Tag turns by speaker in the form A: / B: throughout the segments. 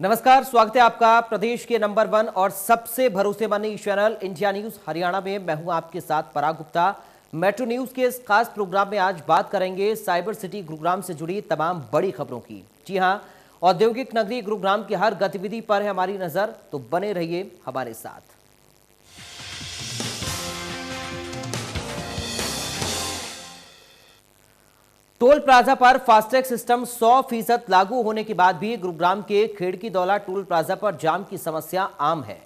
A: नमस्कार, स्वागत है आपका प्रदेश के नंबर 1 और सबसे भरोसेमंद news channel India news Haryana में। मैं हूं आपके साथ पराग गुप्ता। मेट्रो न्यूज के इस खास प्रोग्राम में आज बात करेंगे साइबर सिटी गुरुग्राम से जुड़ी तमाम बड़ी खबरों की। जी हां, औद्योगिक नगरी गुरुग्राम की हर गतिविधि पर है हमारी नजर, तो बने रहिए हमारे साथ। टोल प्लाजा पर फास्टैग सिस्टम 100% लागू होने के बाद भी गुरुग्राम के खेड़की दौला टोल प्लाजा पर जाम की समस्या आम है।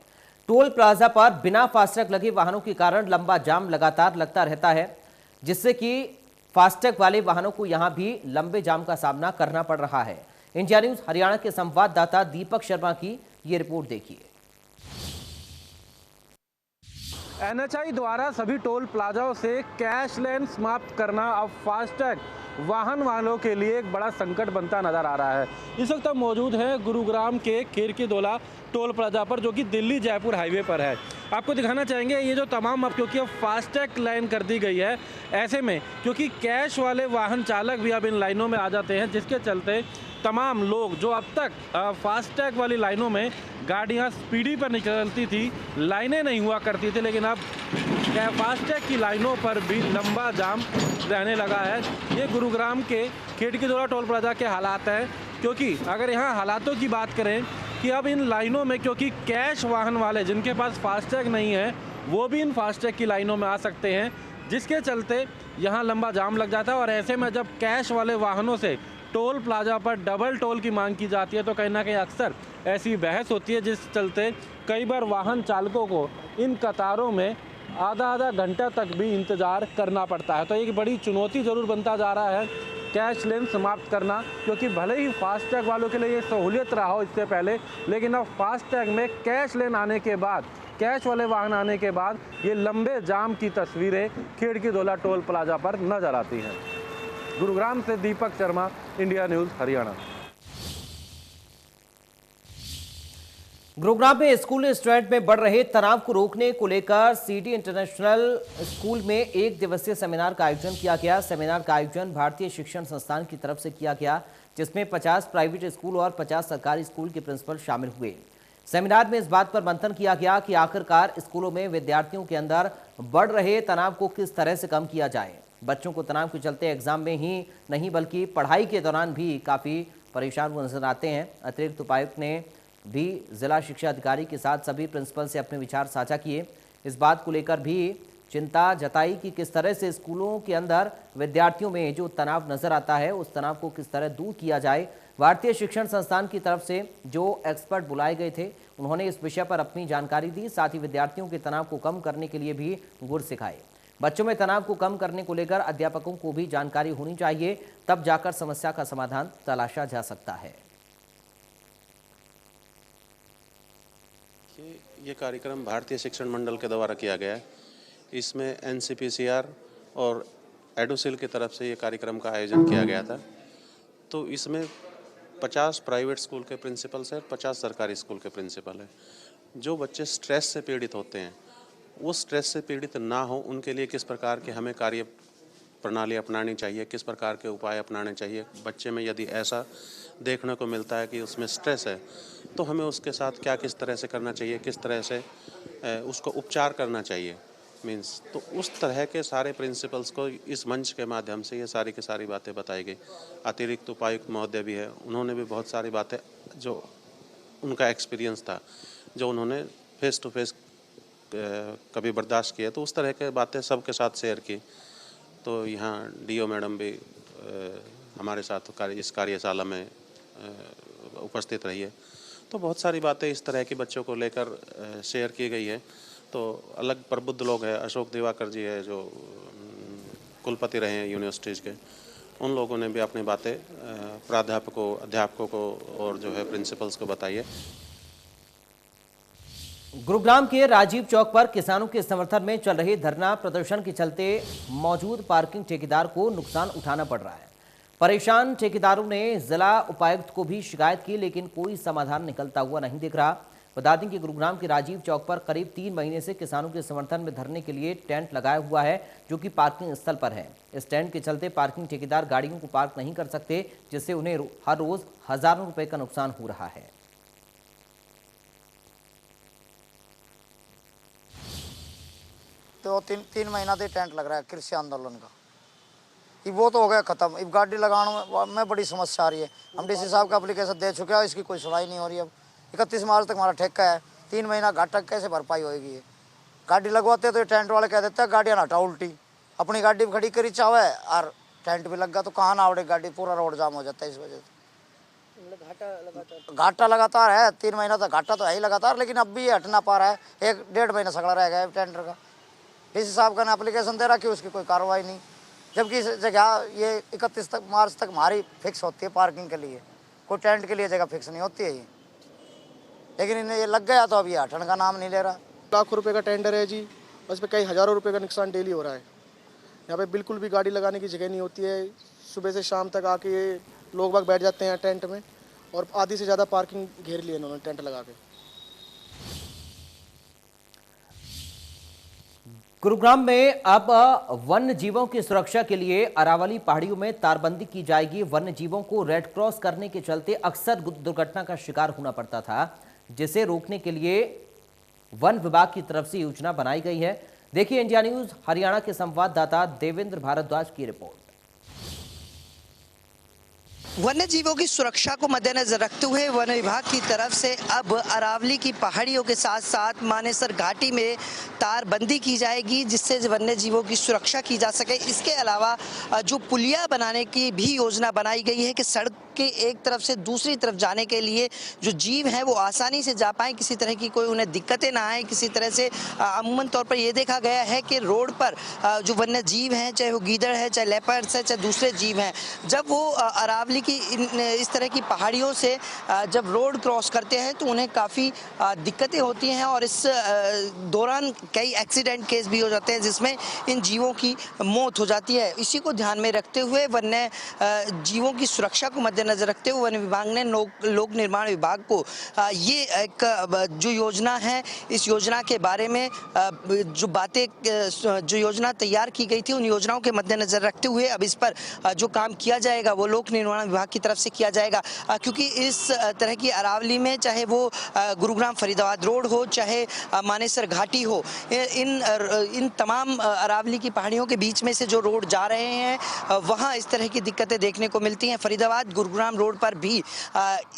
A: टोल प्लाजा पर बिना फास्टैग लगे वाहनों के कारण लंबा जाम लगातार लगता रहता है, जिससे कि फास्टैग वाले वाहनों को यहां भी लंबे जाम का सामना करना पड़ रहा है। इंडिया न्यूज हरियाणा के संवाददाता दीपक शर्मा की ये रिपोर्ट देखिए।
B: एनएचआई द्वारा सभी टोल प्लाजाओं से कैश लेन समाप्त करना अब फास्टैग वाहन वालों के लिए एक बड़ा संकट बनता नजर आ रहा है। इस वक्त हम मौजूद हैं गुरुग्राम के खेड़की दौला टोल प्लाजा पर, जो कि दिल्ली जयपुर हाईवे पर है। आपको दिखाना चाहेंगे ये जो तमाम अब क्योंकि अब फास्टैग लाइन कर दी गई है, ऐसे में क्योंकि कैश वाले वाहन चालक भी अब इन लाइनों में आ जाते हैं, जिसके चलते तमाम लोग जो अब तक फास्टैग वाली लाइनों में गाड़ियां स्पीडी पर निकलती थी, लाइनें नहीं हुआ करती थी, लेकिन अब फास्टैग की लाइनों पर भी लंबा जाम रहने लगा है। ये गुरुग्राम के खेड़की दौला टोल प्लाजा के हालात हैं, क्योंकि अगर यहाँ हालातों की बात करें कि अब इन लाइनों में क्योंकि कैश वाहन वाले जिनके पास फास्टैग नहीं है वो भी इन फास्टैग की लाइनों में आ सकते हैं, जिसके चलते यहाँ लंबा जाम लग जाता है। और ऐसे में जब कैश वाले वाहनों से टोल प्लाजा पर डबल टोल की मांग की जाती है तो कहीं ना कहीं अक्सर ऐसी बहस होती है, जिस चलते कई बार वाहन चालकों को इन कतारों में आधा घंटा तक भी इंतज़ार करना पड़ता है। तो एक बड़ी चुनौती ज़रूर बनता जा रहा है कैश लेन समाप्त करना, क्योंकि भले ही फास्टैग वालों के लिए ये सहूलियत रहा हो इससे पहले, लेकिन अब फास्टैग में कैश लेन आने के बाद, कैश वाले वाहन आने के बाद ये लंबे जाम की तस्वीरें खेड़की दौला टोल प्लाजा पर नजर आती हैं। गुरुग्राम से दीपक शर्मा, इंडिया न्यूज़ हरियाणा।
A: गुरुग्राम में स्कूल स्टूडेंट में बढ़ रहे तनाव को रोकने को लेकर सिटी इंटरनेशनल स्कूल में एक दिवसीय सेमिनार का आयोजन किया गया। सेमिनार का आयोजन भारतीय शिक्षण संस्थान की तरफ से किया गया, जिसमें 50 प्राइवेट स्कूल और 50 सरकारी स्कूल के प्रिंसिपल शामिल हुए। सेमिनार में इस बात पर मंथन किया गया कि आखिरकार स्कूलों में विद्यार्थियों के अंदर बढ़ रहे तनाव को किस तरह से कम किया जाए। बच्चों को तनाव के चलते एग्जाम में ही नहीं बल्कि पढ़ाई के दौरान भी काफ़ी परेशान वो नजर आते हैं। अतिरिक्त उपायुक्त ने भी जिला शिक्षा अधिकारी के साथ सभी प्रिंसिपल से अपने विचार साझा किए। इस बात को लेकर भी चिंता जताई कि किस तरह से स्कूलों के अंदर विद्यार्थियों में जो तनाव नजर आता है उस तनाव को किस तरह दूर किया जाए। भारतीय शिक्षण संस्थान की तरफ से जो एक्सपर्ट बुलाए गए थे उन्होंने इस विषय पर अपनी जानकारी दी, साथ ही विद्यार्थियों के तनाव को कम करने के लिए भी गुर सिखाए। बच्चों में तनाव को कम करने को लेकर अध्यापकों को भी जानकारी होनी चाहिए, तब जाकर समस्या का समाधान तलाशा जा सकता है।
C: ये कार्यक्रम भारतीय शिक्षण मंडल के द्वारा किया गया है। इसमें एनसीपीसीआर और एडोसिल की तरफ से ये कार्यक्रम का आयोजन किया गया था। तो इसमें 50 प्राइवेट स्कूल के प्रिंसिपल्स हैं, 50 सरकारी स्कूल के प्रिंसिपल हैं। जो बच्चे स्ट्रेस से पीड़ित होते हैं, वो स्ट्रेस से पीड़ित ना हो उनके लिए किस प्रकार के हमें कार्य प्रणाली अपनानी चाहिए, किस प्रकार के उपाय अपनाने चाहिए। बच्चे में यदि ऐसा देखने को मिलता है कि उसमें स्ट्रेस है तो हमें उसके साथ क्या किस तरह से करना चाहिए, किस तरह से उसको उपचार करना चाहिए मीन्स। तो उस तरह के सारे प्रिंसिपल्स को इस मंच के माध्यम से ये सारी की सारी बातें बताई गई। अतिरिक्त उपायुक्त महोदय भी है, उन्होंने भी बहुत सारी बातें जो उनका एक्सपीरियंस था, जो उन्होंने फेस टू फेस कभी बर्दाश्त किया, तो उस तरह के बातें सबके साथ शेयर की। तो यहाँ डीओ मैडम भी हमारे साथ इस कार्यशाला में उपस्थित रही है। तो बहुत सारी बातें इस तरह की बच्चों को लेकर शेयर की गई है। तो अलग प्रबुद्ध लोग हैं, अशोक दिवाकर जी है जो कुलपति रहे हैं यूनिवर्सिटीज़ के, उन लोगों ने भी अपनी बातें प्राध्यापकों, अध्यापकों को और जो है प्रिंसिपल्स को बताई है।
A: गुरुग्राम के राजीव चौक पर किसानों के समर्थन में चल रहे धरना प्रदर्शन के चलते मौजूद पार्किंग ठेकेदार को नुकसान उठाना पड़ रहा है। परेशान ठेकेदारों ने जिला उपायुक्त को भी शिकायत की, लेकिन कोई समाधान निकलता हुआ नहीं दिख रहा। बता दें कि गुरुग्राम के राजीव चौक पर करीब 3 महीने से किसानों के समर्थन में धरने के लिए टेंट लगाया हुआ है, जो कि पार्किंग स्थल पर है। इस टेंट के चलते पार्किंग ठेकेदार गाड़ियों को पार्क नहीं कर सकते, जिससे उन्हें हर रोज हजारों रुपए का नुकसान हो रहा है।
D: तो तीन महीना से टेंट लग रहा है कृषि आंदोलन का। ये वो तो हो गया खत्म। अब गाड़ी लगाने में बड़ी समस्या आ रही है। हम डीसी साहब का एप्लीकेशन दे चुके हैं, इसकी कोई सुनवाई नहीं हो रही। अब 31 मार्च तक हमारा ठेका है, 3 महीना घाटा कैसे भरपाई होगी। ये गाड़ी लगवाते तो ये टेंट वाले कह देते हैं गाड़ियाँ हटा उल्टी, अपनी गाड़ी खड़ी करी चाहे और टेंट भी लग गया तो कहाँ ना आवड़े गाड़ी, पूरा रोड जाम हो जाता है इस वजह से। घाटा लगातार है, 3 महीना तक घाटा तो है ही लगातार, लेकिन अब भी ये हट ना पा रहा है। 1-1.5 महीना सगड़ा रह गया है टेंडर का। डीसी साहब का एप्लीकेशन दे रखी, उसकी कोई कार्रवाई नहीं, जबकि इस जगह ये 31 मार्च तक हमारी फिक्स होती है पार्किंग के लिए, कोई टेंट के लिए जगह फिक्स नहीं होती है ये। लेकिन इन्हें ये लग गया तो अब ये हटने का नाम नहीं ले रहा।
E: लाखों रुपए का टेंडर है जी, उस पर कई हज़ारों रुपए का नुकसान डेली हो रहा है। यहाँ पे बिल्कुल भी गाड़ी लगाने की जगह नहीं होती है। सुबह से शाम तक आके ये लोग बाग बैठ जाते हैं टेंट में, और आधी से ज़्यादा पार्किंग घेर ली इन्होंने टेंट लगा के।
A: गुरुग्राम में अब वन्य जीवों की सुरक्षा के लिए अरावली पहाड़ियों में तारबंदी की जाएगी। वन्य जीवों को रेड क्रॉस करने के चलते अक्सर दुर्घटना का शिकार होना पड़ता था, जिसे रोकने के लिए वन विभाग की तरफ से योजना बनाई गई है। देखिए इंडिया न्यूज हरियाणा के संवाददाता देवेंद्र भारद्वाज की रिपोर्ट।
F: वन्य जीवों की सुरक्षा को मद्देनजर रखते हुए वन विभाग की तरफ से अब अरावली की पहाड़ियों के साथ साथ मानेसर घाटी में तारबंदी की जाएगी, जिससे वन्य जीवों की सुरक्षा की जा सके। इसके अलावा जो पुलिया बनाने की भी योजना बनाई गई है कि सड़क के एक तरफ से दूसरी तरफ जाने के लिए जो जीव हैं वो आसानी से जा पाएँ, किसी तरह की कोई उन्हें दिक्कतें ना आए किसी तरह से। अमूमन तौर पर यह देखा गया है कि रोड पर जो वन्य जीव हैं, चाहे वो गीदड़ है, चाहे लेपर्ड्स है, चाहे दूसरे जीव हैं, जब वो अरावली की इस तरह की पहाड़ियों से जब रोड क्रॉस करते हैं तो उन्हें काफ़ी दिक्कतें होती हैं, और इस दौरान कई एक्सीडेंट केस भी हो जाते हैं जिसमें इन जीवों की मौत हो जाती है। इसी को ध्यान में रखते हुए वन्य जीवों की सुरक्षा को मद्देनजर रखते हुए वन विभाग ने लोक निर्माण विभाग को ये एक जो योजना है, इस योजना के बारे में जो योजना तैयार की गई थी, उन योजनाओं के मद्देनजर रखते हुए अब इस पर जो काम किया जाएगा वो लोक निर्माण विभाग की तरफ से किया जाएगा। क्योंकि इस तरह की अरावली में चाहे वो गुरुग्राम फरीदाबाद रोड हो, चाहे मानेसर घाटी हो, इन तमाम अरावली की पहाड़ियों के बीच में से जो रोड जा रहे हैं वहाँ इस तरह की दिक्कतें देखने को मिलती हैं। फरीदाबाद गुरुग्राम रोड पर भी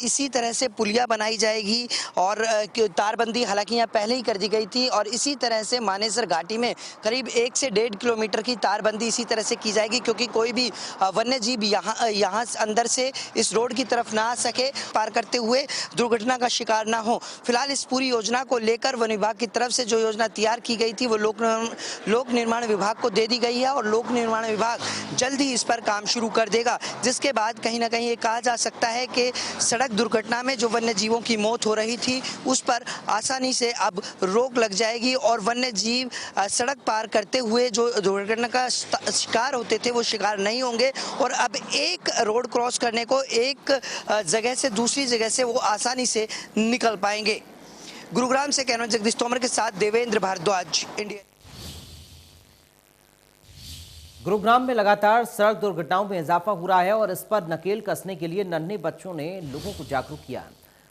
F: इसी तरह से पुलिया बनाई जाएगी, और तारबंदी हालांकि यहाँ पहले ही कर दी गई थी, और इसी तरह से मानेसर घाटी में करीब 1 से 1.5 किलोमीटर की तारबंदी इसी तरह से की जाएगी, क्योंकि कोई भी वन्य जीव यहाँ अंदर से इस रोड की तरफ ना आ सके, पार करते हुए दुर्घटना का शिकार ना हो। फिलहाल इस पूरी योजना को लेकर वन विभाग की तरफ से जो योजना तैयार की गई थी वो लोक निर्माण विभाग को दे दी गई है, और लोक निर्माण विभाग जल्द ही इस पर काम शुरू कर देगा, जिसके बाद कहीं ना कहीं ये कहा जा सकता है कि सड़क दुर्घटना में जो वन्य जीवों की मौत हो रही थी उस पर आसानी से अब रोक लग जाएगी, और वन्य जीव सड़क पार करते हुए जो दुर्घटना का शिकार होते थे वो शिकार नहीं होंगे, और अब एक रोड क्रॉस करने को एक जगह से दूसरी जगह से वो आसानी से निकल पाएंगे। गुरुग्राम से कैमरा जगदीश तोमर के साथ देवेंद्र भारद्वाज, इंडिया।
A: गुरुग्राम में लगातार सड़क दुर्घटनाओं में इजाफा हो रहा है, और इस पर नकेल कसने के लिए नन्हे बच्चों ने लोगों को जागरूक किया।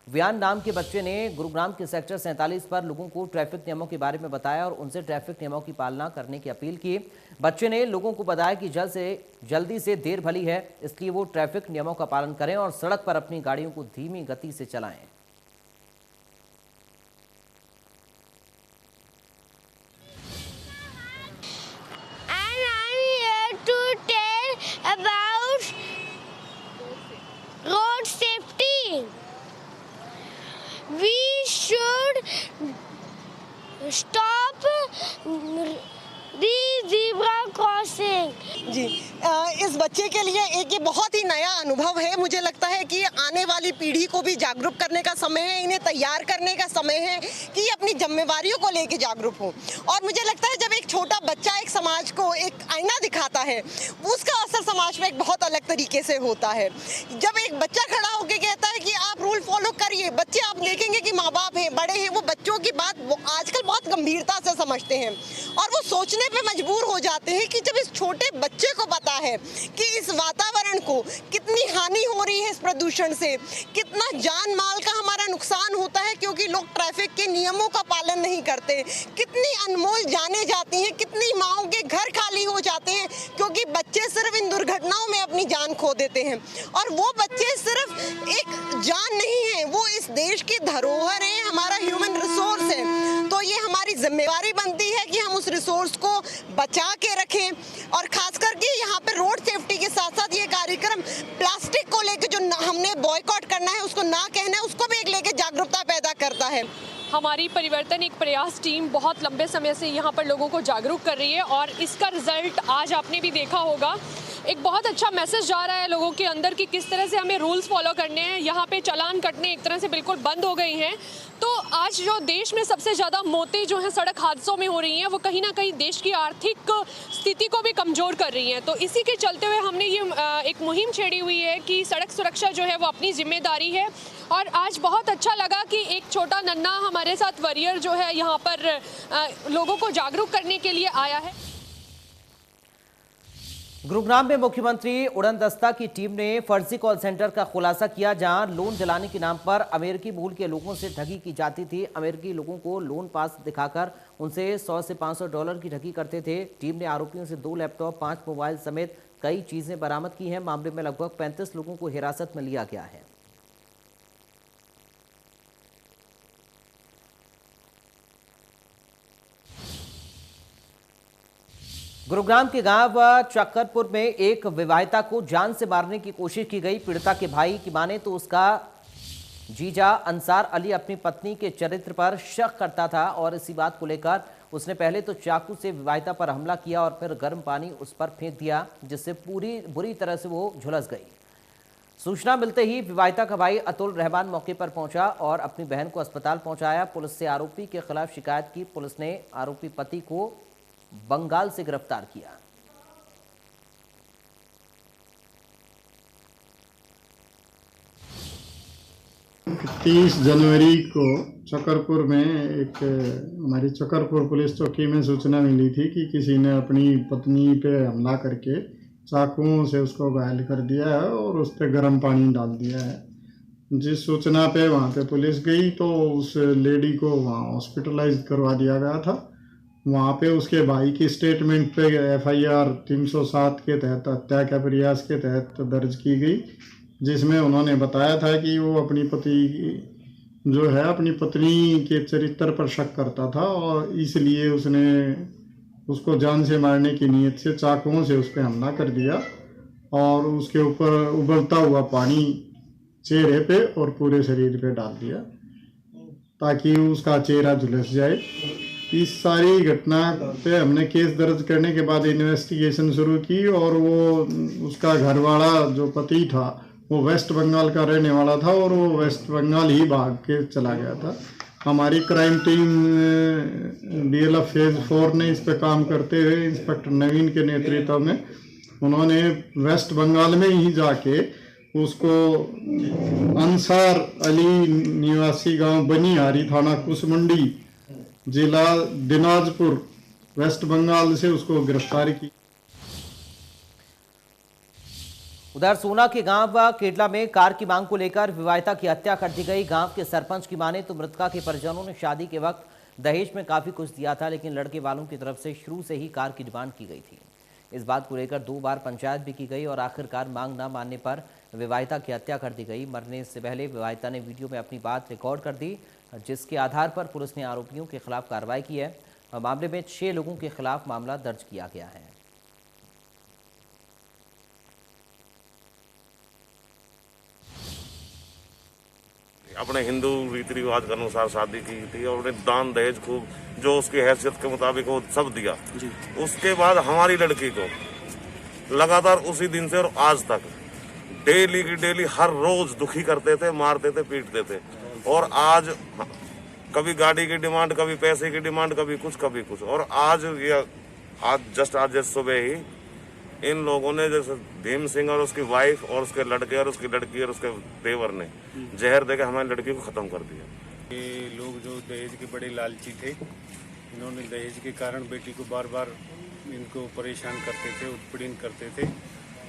A: व्यान नाम के बच्चे ने गुरुग्राम के सेक्टर 47 पर लोगों को ट्रैफिक नियमों के बारे में बताया और उनसे ट्रैफिक नियमों की पालना करने की अपील की। बच्चे ने लोगों को बताया कि जल्दी से देर भली है, इसलिए वो ट्रैफिक नियमों का पालन करें और सड़क पर अपनी गाड़ियों को धीमी गति से चलाएं।
G: About road safety, we should stop the zebra crossing.
H: जी इस बच्चे के लिए एक ये बहुत ही नया अनुभव है। मुझे लगता है कि आने वाली पीढ़ी को भी जागरूक करने का समय है, इन्हें तैयार करने का समय है कि ये अपनी जिम्मेवारियों को लेके जागरूक हो। और मुझे लगता है जब एक छोटा बच्चा एक समाज को एक आईना दिखाता है, उसका असर समाज में एक बहुत अलग तरीके से होता है। जब एक बच्चा खड़ा होकर कहता है कि आप रूल फॉलो करिए, बच्चे आप देखेंगे कि माँ बाप हैं, बड़े हैं, वो बच्चों की बात वो आजकल बहुत गंभीरता से समझते हैं, और वो सोचने पर मजबूर हो जाते हैं कि जब इस छोटे बच्चे को पता है कि इस वातावरण को कितनी हानि हो रही है इस प्रदूषण से, कितना जान माल का हमारा नुकसान होता है क्योंकि लोग ट्रैफिक के नियमों का पालन नहीं करते, कितनी अनमोल जाने जाती हैं, कितनी माओं के घर खाली हो जाते हैं क्योंकि बच्चे सिर्फ इन दुर्घटनाओं में अपनी जान खो देते हैं। और वो बच्चे सिर्फ एक जान नहीं है, वो इस देश की धरोहर है, हमारा ह्यूमन रिसोर्स है। तो ये हमारी जिम्मेवारी बनती है कि हम उस रिसोर्स को बचा के रखें। और खास करके यहाँ पे रोड सेफ्टी के साथ साथ ये कार्यक्रम प्लास्टिक को लेकर जो हमने बॉयकॉट करना है, उसको ना कहना है, उसको भी एक लेके जागरूकता पैदा करता है।
I: हमारी परिवर्तन एक प्रयास टीम बहुत लंबे समय से यहाँ पर लोगों को जागरूक कर रही है और इसका रिजल्ट आज आपने भी देखा होगा। एक बहुत अच्छा मैसेज जा रहा है लोगों के अंदर कि किस तरह से हमें रूल्स फॉलो करने हैं। यहाँ पे चालान कटने एक तरह से बिल्कुल बंद हो गई हैं। तो आज जो देश में सबसे ज़्यादा मौतें जो हैं सड़क हादसों में हो रही हैं, वो कहीं ना कहीं देश की आर्थिक स्थिति को भी कमज़ोर कर रही हैं। तो इसी के चलते हुए हमने ये एक मुहिम छेड़ी हुई है कि सड़क सुरक्षा जो है वो अपनी जिम्मेदारी है। और आज बहुत अच्छा लगा कि एक छोटा नन्हा हमारे साथ वॉरियर जो है यहाँ पर लोगों को जागरूक करने के लिए आया है।
A: गुरुग्राम में मुख्यमंत्री उड़न दस्ता की टीम ने फर्जी कॉल सेंटर का खुलासा किया, जहां लोन दिलाने के नाम पर अमेरिकी मूल के लोगों से ठगी की जाती थी। अमेरिकी लोगों को लोन पास दिखाकर उनसे $100 से $500 की ठगी करते थे। टीम ने आरोपियों से 2 लैपटॉप, 5 मोबाइल समेत कई चीजें बरामद की हैं। मामले में लगभग 35 लोगों को हिरासत में लिया गया है। गुरुग्राम के गांव चक्करपुर में एक विवाहिता को जान से मारने की कोशिश की गई। पीड़िता के भाई की माने तो उसका जीजा अंसार अली अपनी पत्नी के चरित्र पर शक करता था और इसी बात को लेकर उसने पहले तो चाकू से विवाहिता पर हमला किया और फिर गर्म पानी उस पर फेंक दिया, जिससे बुरी तरह से वो झुलस गई। सूचना मिलते ही विवाहिता का भाई अतुल रहमान मौके पर पहुंचा और अपनी बहन को अस्पताल पहुंचाया। पुलिस से आरोपी के खिलाफ शिकायत की। पुलिस ने आरोपी पति को बंगाल से गिरफ्तार किया।
J: 30 जनवरी को चक्करपुर में एक हमारी चक्करपुर पुलिस चौकी में सूचना मिली थी कि किसी ने अपनी पत्नी पे हमला करके चाकुओं से उसको घायल कर दिया है और उस पर गर्म पानी डाल दिया है। जिस सूचना पे वहाँ पे पुलिस गई तो उस लेडी को वहाँ हॉस्पिटलाइज करवा दिया गया था। वहाँ पे उसके भाई की स्टेटमेंट पे FIR 307 के तहत हत्या के प्रयास के तहत दर्ज की गई, जिसमें उन्होंने बताया था कि वो अपनी पत्नी के चरित्र पर शक करता था और इसलिए उसने उसको जान से मारने की नीयत से चाकुओं से उस पर हमला कर दिया और उसके ऊपर उबलता हुआ पानी चेहरे पे और पूरे शरीर पे डाल दिया ताकि उसका चेहरा झुलस जाए। इस सारी घटना पे हमने केस दर्ज करने के बाद इन्वेस्टिगेशन शुरू की और वो उसका घरवाला जो पति था वो वेस्ट बंगाल का रहने वाला था और वो वेस्ट बंगाल ही भाग के चला गया था। हमारी क्राइम टीम DLF फेज 4 ने इस पर काम करते हुए इंस्पेक्टर नवीन के नेतृत्व में उन्होंने वेस्ट बंगाल में ही जाके उसको अंसार अली निवासी गांव बनिहारी, थाना कुसमुंडी, जिला दिनाजपुर, वेस्ट बंगाल से उसको गिरफ्तार की।
A: उधर सोना के गांव केटला में कार की मांग को लेकर विवाहिता की हत्या कर दी गई। गांव के सरपंच की माने तो मृतका के परिजनों ने शादी के वक्त दहेज में काफी कुछ दिया था, लेकिन लड़के वालों की तरफ से शुरू से ही कार की डिमांड की गई थी। इस बात को लेकर 2 बार पंचायत भी की गई और आखिरकार मांग न मानने पर विवाहिता की हत्या कर दी गई। मरने से पहले विवाहिता ने वीडियो में अपनी बात रिकॉर्ड कर दी, जिसके आधार पर पुलिस ने आरोपियों के खिलाफ कार्रवाई की है। मामले में 6 लोगों के खिलाफ मामला दर्ज किया गया है।
K: अपने हिंदू रीति रिवाज के अनुसार शादी की थी और उन्हें दान दहेज खूब जो उसकी हैसियत के मुताबिक वो सब दिया। उसके बाद हमारी लड़की को लगातार उसी दिन से और आज तक डेली की डेली हर रोज दुखी करते थे, मारते थे, पीटते थे। और आज कभी गाड़ी की डिमांड, कभी पैसे की डिमांड, कभी कुछ। और आज सुबह ही इन लोगों ने जैसे भीम सिंह और उसकी वाइफ और उसके लड़के और उसकी लड़की और उसके देवर ने जहर देकर हमारी लड़की को खत्म कर दिया।
L: ये लोग जो दहेज के बड़े लालची थे, इन्होंने दहेज के कारण बेटी को बार बार इनको परेशान करते थे, उत्पीड़न करते थे।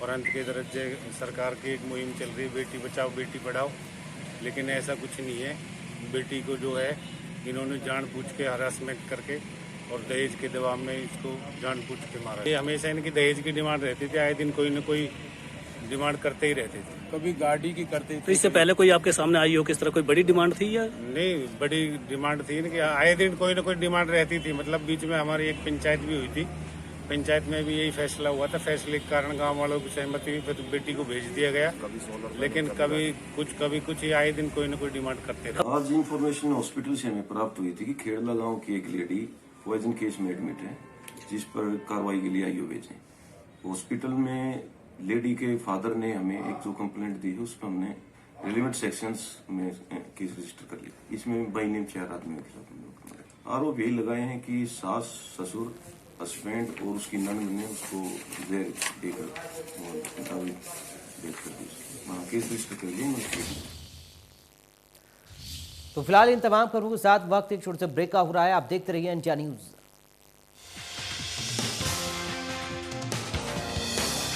L: और अंत के दर्जे सरकार की एक मुहिम चल रही है, बेटी बचाओ बेटी पढ़ाओ, लेकिन ऐसा कुछ नहीं है। बेटी को जो है इन्होंने जानबूझ के हरासमेंट करके और दहेज के दबाव में इसको जानबूझ के मारा। ये हमेशा इनकी दहेज की डिमांड रहती थी, आए दिन कोई न कोई डिमांड करते ही रहते थे। कभी गाड़ी की करते थे।
M: तो इससे पहले कोई आपके सामने आई हो, किस तरह कोई बड़ी डिमांड थी या
L: नहीं? बड़ी डिमांड थी कि आए दिन कोई न कोई डिमांड रहती थी। मतलब बीच में हमारी एक पंचायत भी हुई थी, पंचायत में भी यही फैसला हुआ था। फैसले के कारण गांव वालों की सहमति हुई, फिर बेटी को भेज दिया गया। लेकिन कभी कुछ ही आए दिन कोई न कोई डिमांड करते थे।
N: आज इन्फॉर्मेशन हॉस्पिटल से हमें प्राप्त हुई थी कि खेड़ला गांव की एक लेडी पॉइजन केस में एडमिट है, जिस पर कार्रवाई के लिए आईओ भेजे। हॉस्पिटल में लेडी के फादर ने हमें एक जो कंप्लेंट दी है, उस पर हमने रिलेवेंट सेक्शंस में केस रजिस्टर कर लिया। इसमें बाई नेम 4 आदमियों के खिलाफ आरोप यही लगाए हैं कि सास, ससुर, हस्बैंड और उसकी ननद ने उसको जहर देकर डेथ कर दी। केस रजिस्टर कर लिया।
A: तो फिलहाल इन तमाम खबरों के साथ वक्त एक छोटे से ब्रेक का हो रहा है। आप देखते रहिए एनटीआर न्यूज।